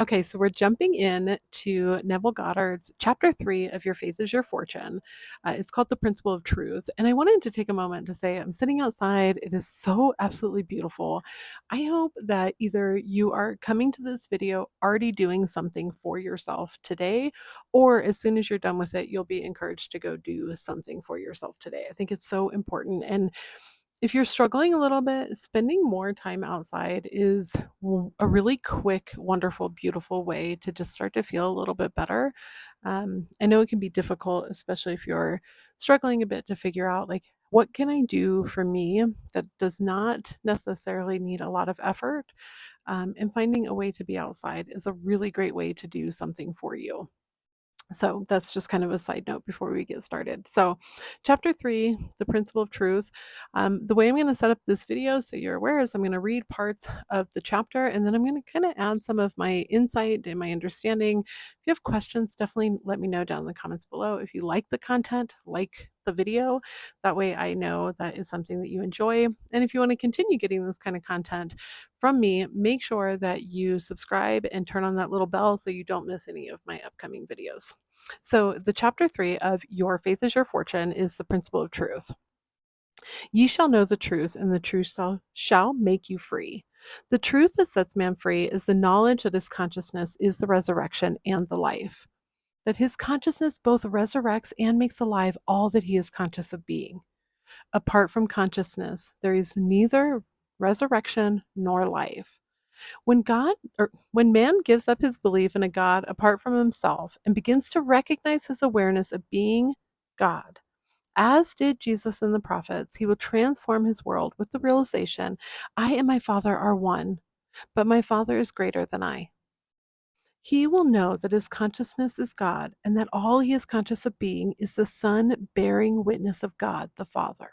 Okay, so we're jumping in to Neville Goddard's chapter 3 of Your Faith is Your Fortune. It's called The Principle of Truth. And I wanted to take a moment to say I'm sitting outside. It is so absolutely beautiful. I hope that either you are coming to this video already doing something for yourself today, or as soon as you're done with it, you'll be encouraged to go do something for yourself today. I think it's so important. And if you're struggling a little bit, spending more time outside is a really quick, wonderful, beautiful way to just start to feel a little bit better. I know it can be difficult, especially if you're struggling a bit to figure out, like, what can I do for me that does not necessarily need a lot of effort? And finding a way to be outside is a really great way to do something for you. So that's just kind of a side note before we get started. So, chapter 3, the principle of truth. The way I'm going to set up this video so you're aware is I'm going to read parts of the chapter and then I'm going to kind of add some of my insight and my understanding. If you have questions, definitely let me know down in the comments below. If you like the content, like the video, that way I know that is something that you enjoy. And if you want to continue getting this kind of content from me, make sure that you subscribe and turn on that little bell so you don't miss any of my upcoming videos. So, the chapter 3 of Your Faith is Your Fortune is the principle of truth. Ye shall know the truth, and the truth shall make you free. The truth that sets man free is the knowledge that his consciousness is the resurrection and the life, that his consciousness both resurrects and makes alive all that he is conscious of being. Apart from consciousness, there is neither resurrection nor life. When man gives up his belief in a God apart from himself and begins to recognize his awareness of being God, as did Jesus and the prophets, he will transform his world with the realization, I and my Father are one, but my Father is greater than I. He will know that his consciousness is God and that all he is conscious of being is the Son bearing witness of God the Father.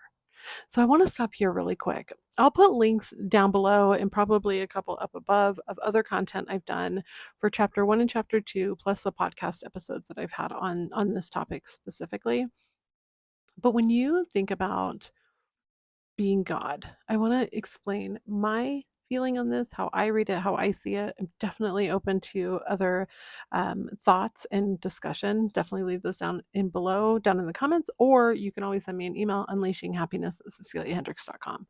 So I want to stop here really quick. I'll put links down below and probably a couple up above of other content I've done for chapter 1 and chapter 2 plus the podcast episodes that I've had on this topic specifically. But when you think about being God, I want to explain my feeling on this, how I read it, how I see it. I'm definitely open to other thoughts and discussion. Definitely leave those down in below, down in the comments, or you can always send me an email, unleashinghappiness@ceciliahendricks.com.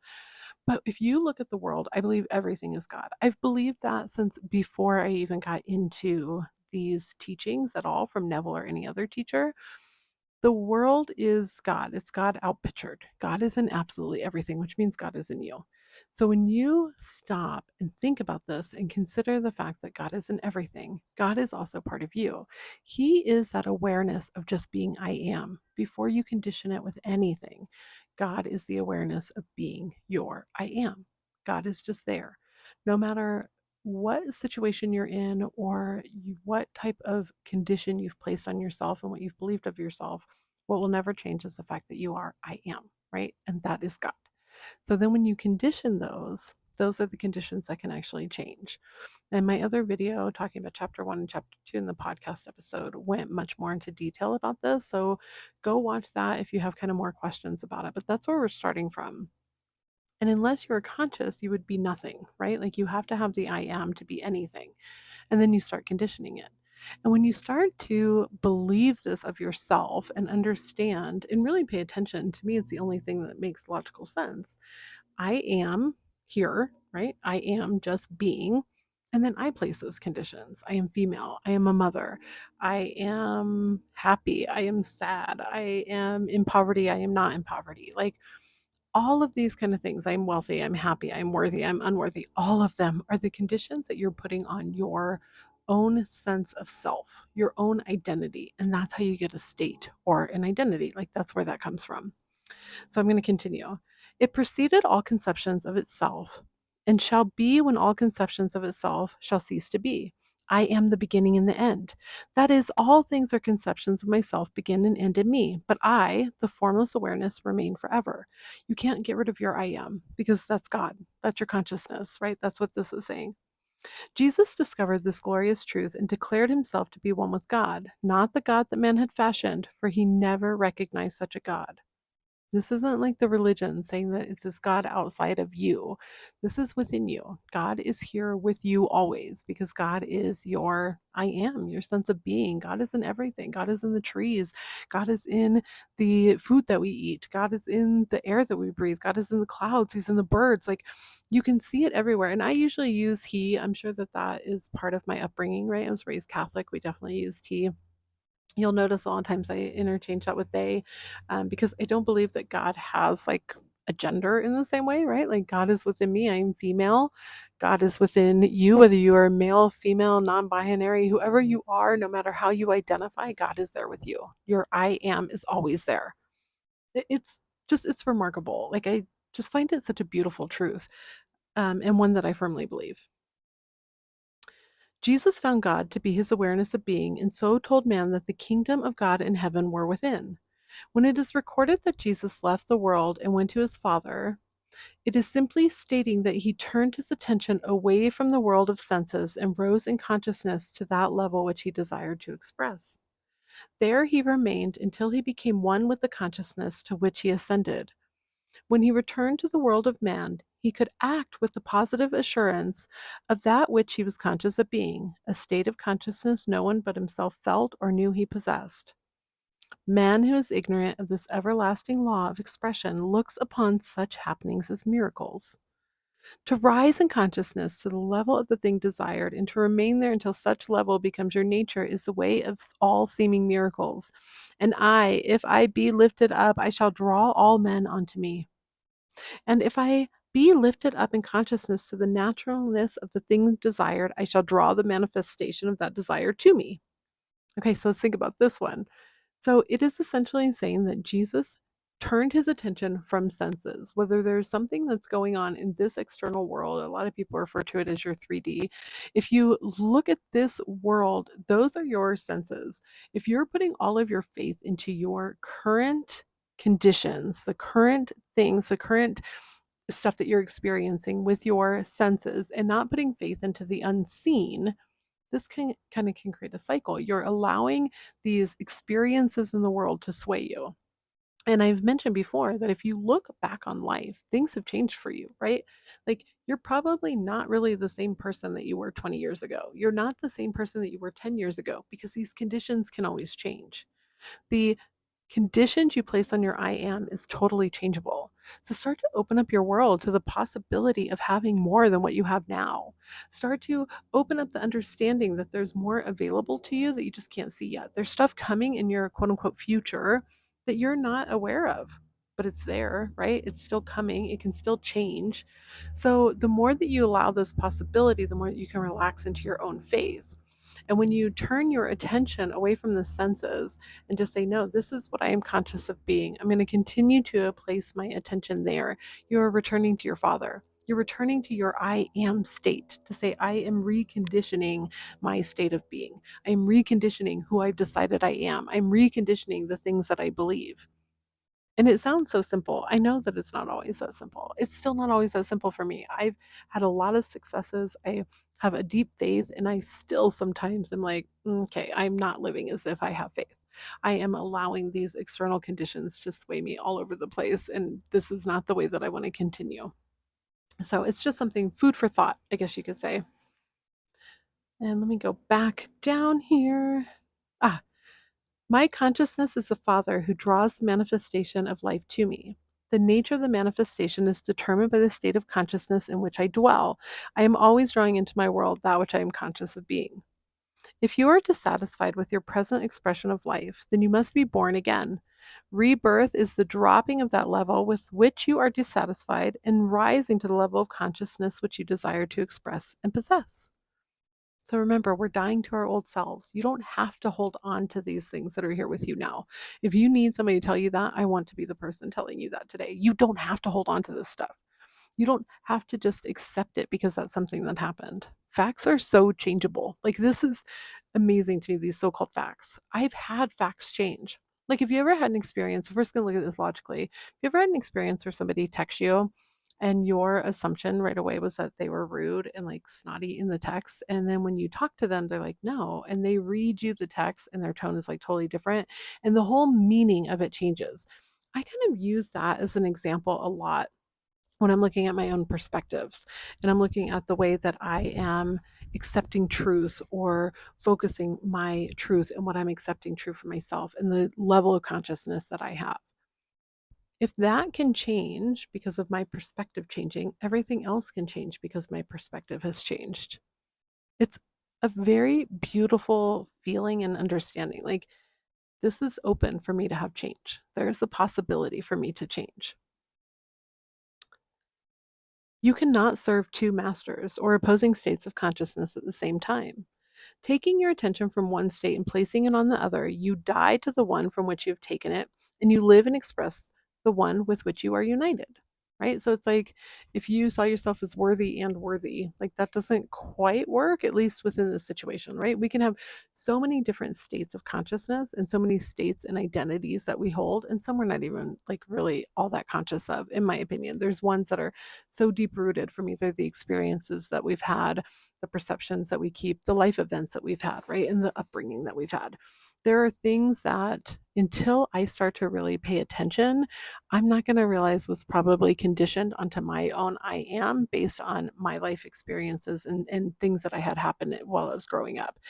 But if you look at the world, I believe everything is God. I've believed that since before I even got into these teachings at all from Neville or any other teacher. The world is God. It's God outpictured. God is in absolutely everything, which means God is in you. So when you stop and think about this and consider the fact that God is in everything, God is also part of you. He is that awareness of just being I am before you condition it with anything. God is the awareness of being your I am. God is just there. No matter what situation you're in or what type of condition you've placed on yourself and what you've believed of yourself, what will never change is the fact that you are I am, right? And that is God. So then when you condition those are the conditions that can actually change. And my other video talking about chapter 1 and chapter 2 in the podcast episode went much more into detail about this. So go watch that if you have kind of more questions about it. But that's where we're starting from. And unless you are conscious, you would be nothing, right? Like you have to have the I am to be anything. And then you start conditioning it. And when you start to believe this of yourself and understand and really pay attention, to me, it's the only thing that makes logical sense. I am here, right? I am just being. And then I place those conditions. I am female. I am a mother. I am happy. I am sad. I am in poverty. I am not in poverty. Like all of these kind of things. I'm wealthy, I'm happy, I'm worthy, I'm unworthy. All of them are the conditions that you're putting on your own sense of self, your own identity. And that's how you get a state or an identity. Like that's where that comes from. So I'm going to continue. It preceded all conceptions of itself, and shall be when all conceptions of itself shall cease to be. I am the beginning and the end. That is, all things are conceptions of myself begin and end in me, but I, the formless awareness, remain forever. You can't get rid of your I am because that's God. That's your consciousness, right? That's what this is saying. Jesus discovered this glorious truth and declared himself to be one with God, not the God that man had fashioned, for he never recognized such a God. This isn't like the religion saying that it's this God outside of you. This is within you. God is here with you always because God is your I am, your sense of being. God is in everything. God is in the trees. God is in the food that we eat. God is in the air that we breathe. God is in the clouds. He's in the birds. Like you can see it everywhere. And I usually use he. I'm sure that that is part of my upbringing, right? I was raised Catholic. We definitely used he. You'll notice a lot of times I interchange that with they, because I don't believe that God has like a gender in the same way, right? Like God is within me, I'm female. God is within you, whether you are male, female, non binary, whoever you are, no matter how you identify, God is there with you. Your I am is always there. It's just, it's remarkable. Like I just find it such a beautiful truth, and one that I firmly believe. Jesus found God to be his awareness of being, and so told man that the kingdom of God and heaven were within. When it is recorded that Jesus left the world and went to his Father, it is simply stating that he turned his attention away from the world of senses and rose in consciousness to that level which he desired to express. There he remained until he became one with the consciousness to which he ascended. When he returned to the world of man, he could act with the positive assurance of that which he was conscious of being, a state of consciousness no one but himself felt or knew he possessed. Man who is ignorant of this everlasting law of expression looks upon such happenings as miracles. To rise in consciousness to the level of the thing desired and to remain there until such level becomes your nature is the way of all seeming miracles. And I, if I be lifted up, I shall draw all men unto me. And if I be lifted up in consciousness to the naturalness of the thing desired, I shall draw the manifestation of that desire to me. Okay, so let's think about this one. So it is essentially saying that Jesus turned his attention from senses, whether there's something that's going on in this external world. A lot of people refer to it as your 3D. If you look at this world, those are your senses. If you're putting all of your faith into your current conditions, the current things, the current stuff that you're experiencing with your senses and not putting faith into the unseen, this can kind of can create a cycle. You're allowing these experiences in the world to sway you. And I've mentioned before that if you look back on life, things have changed for you, right? Like you're probably not really the same person that you were 20 years ago. You're not the same person that you were 10 years ago because these conditions can always change. The conditions you place on your I am is totally changeable. So start to open up your world to the possibility of having more than what you have now. Start to open up the understanding that there's more available to you that you just can't see yet. There's stuff coming in your quote unquote future that you're not aware of. But it's there, right? It's still coming. It can still change. So, the more that you allow this possibility, the more that you can relax into your own faith. And when you turn your attention away from the senses and just say, no, this is what I am conscious of being. I'm going to continue to place my attention there. You're returning to your Father. You're returning to your I am state to say, I am reconditioning my state of being. I am reconditioning who I've decided I am. I'm reconditioning the things that I believe. And it sounds so simple. I know that it's not always that simple. It's still not always that simple for me. I've had a lot of successes. I have a deep faith, and I still sometimes am like, okay, I'm not living as if I have faith. I am allowing these external conditions to sway me all over the place, and this is not the way that I want to continue. So it's just something food for thought, I guess you could say. And let me go back down here. Ah, my consciousness is the Father who draws the manifestation of life to me. The nature of the manifestation is determined by the state of consciousness in which I dwell. I am always drawing into my world that which I am conscious of being. If you are dissatisfied with your present expression of life, then you must be born again. Rebirth is the dropping of that level with which you are dissatisfied and rising to the level of consciousness which you desire to express and possess. So remember, we're dying to our old selves. You don't have to hold on to these things that are here with you now. If you need somebody to tell you that, I want to be the person telling you that today. You don't have to hold on to this stuff. You don't have to just accept it because that's something that happened. Facts are so changeable. Like, this is amazing to me, these so called facts. I've had facts change. Like, if you ever had an experience, if we're just going to look at this logically, if you ever had an experience where somebody texts you and your assumption right away was that they were rude and like snotty in the text, and then when you talk to them, they're like, no, and they read you the text and their tone is like totally different, and the whole meaning of it changes. I kind of use that as an example a lot when I'm looking at my own perspectives and I'm looking at the way that I am accepting truth or focusing my truth and what I'm accepting true for myself and the level of consciousness that I have. If that can change because of my perspective changing, everything else can change because my perspective has changed. It's a very beautiful feeling and understanding. Like, this is open for me to have change. There's a possibility for me to change. You cannot serve two masters or opposing states of consciousness at the same time. Taking your attention from one state and placing it on the other, you die to the one from which you have taken it, and you live and express the one with which you are united. Right? So it's like if you saw yourself as worthy and worthy, like that doesn't quite work, at least within this situation, right? We can have so many different states of consciousness and so many states and identities that we hold, and some we're not even like really all that conscious of, in my opinion. There's ones that are so deep rooted from either the experiences that we've had, the perceptions that we keep, the life events that we've had, right? And the upbringing that we've had. There are things that until I start to really pay attention, I'm not going to realize was probably conditioned onto my own I am based on my life experiences and things that I had happen while I was growing up.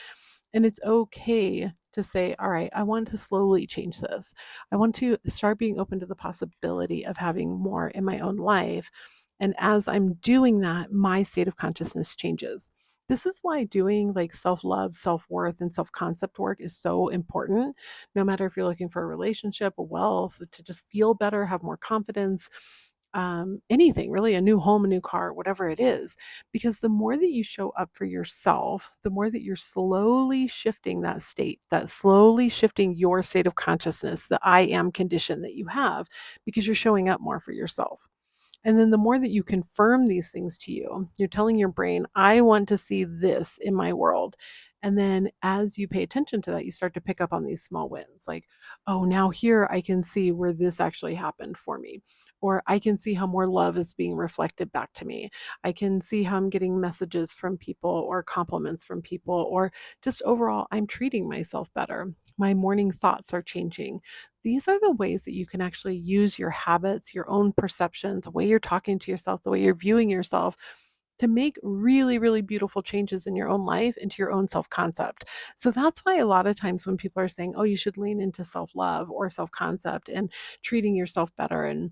And it's okay to say, all right, I want to slowly change this. I want to start being open to the possibility of having more in my own life. And as I'm doing that, my state of consciousness changes. This is why doing like self love, self worth, and self concept work is so important. No matter if you're looking for a relationship, a wealth, to just feel better, have more confidence, anything really, a new home, a new car, whatever it is. Because the more that you show up for yourself, the more that you're slowly shifting that state, that slowly shifting your state of consciousness, the I am condition that you have, because you're showing up more for yourself. And then the more that you confirm these things to you, you're telling your brain, I want to see this in my world. And then as you pay attention to that, you start to pick up on these small wins like, oh, now here I can see where this actually happened for me. Or I can see how more love is being reflected back to me. I can see how I'm getting messages from people or compliments from people, or just overall, I'm treating myself better. My morning thoughts are changing. These are the ways that you can actually use your habits, your own perceptions, the way you're talking to yourself, the way you're viewing yourself to make really, really beautiful changes in your own life and to your own self concept. So that's why a lot of times when people are saying, oh, you should lean into self love or self concept and treating yourself better and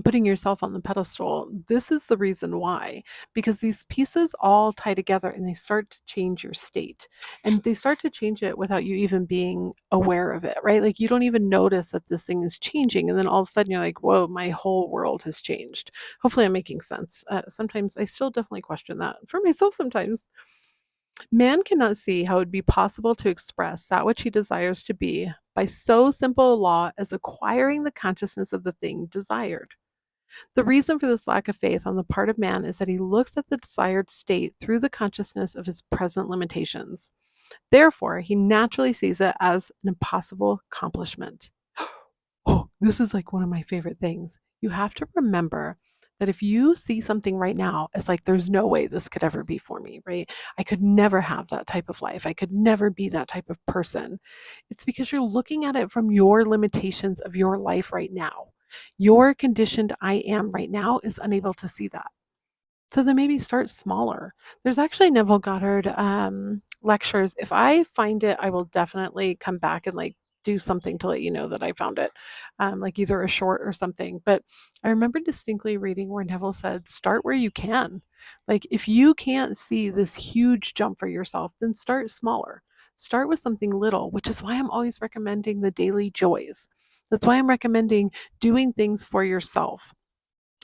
putting yourself on the pedestal, this is the reason why, because these pieces all tie together and they start to change your state, and they start to change it without you even being aware of it, right? Like you don't even notice that this thing is changing, and then all of a sudden you're like, whoa, my whole world has changed. Hopefully I'm making sense. Sometimes I still definitely question that for myself sometimes. Man cannot see how it would be possible to express that which he desires to be by so simple a law as acquiring the consciousness of the thing desired. The reason for this lack of faith on the part of man is that he looks at the desired state through the consciousness of his present limitations. Therefore, he naturally sees it as an impossible accomplishment. Oh, this is like one of my favorite things. You have to remember that if you see something right now, it's like, there's no way this could ever be for me, right? I could never have that type of life. I could never be that type of person. It's because you're looking at it from your limitations of your life right now. Your conditioned I am right now is unable to see that. So then maybe start smaller. There's actually Neville Goddard lectures. If I find it, I will definitely come back and like do something to let you know that I found it, like either a short or something. But I remember distinctly reading where Neville said, start where you can. Like if you can't see this huge jump for yourself, then start smaller. Start with something little, which is why I'm always recommending the daily joys. That's why I'm recommending doing things for yourself,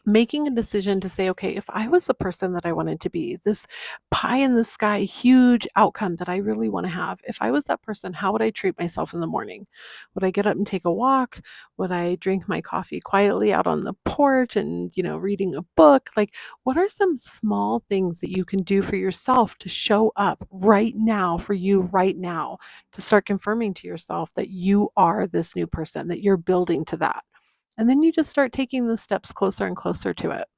making a decision to say, okay, if I was the person that I wanted to be, this pie in the sky, huge outcome that I really want to have, if I was that person, how would I treat myself in the morning? Would I get up and take a walk? Would I drink my coffee quietly out on the porch and, reading a book? Like, what are some small things that you can do for yourself to show up right now for you right now, to start confirming to yourself that you are this new person, that you're building to that? And then you just start taking the steps closer and closer to it.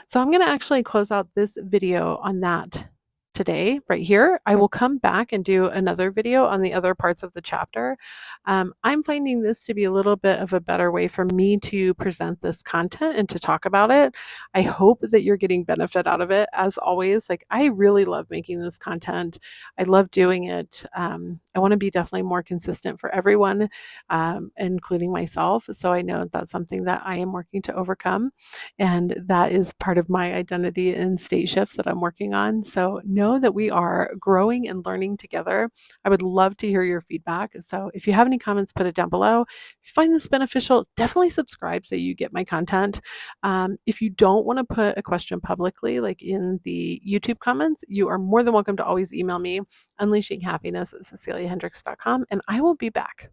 So I'm going to actually close out this video on that today, right here. I will come back and do another video on the other parts of the chapter. I'm finding this to be a little bit of a better way for me to present this content and to talk about it. I hope that you're getting benefit out of it. As always, like I really love making this content. I love doing it. I want to be definitely more consistent for everyone, including myself. So I know that's something that I am working to overcome. And that is part of my identity and state shifts that I'm working on. So know that we are growing and learning together. I would love to hear your feedback. So if you have any comments, put it down below. If you find this beneficial, definitely subscribe so you get my content. If you don't want to put a question publicly, like in the YouTube comments, you are more than welcome to always email me, unleashinghappiness@ceciliahendricks.com, and I will be back.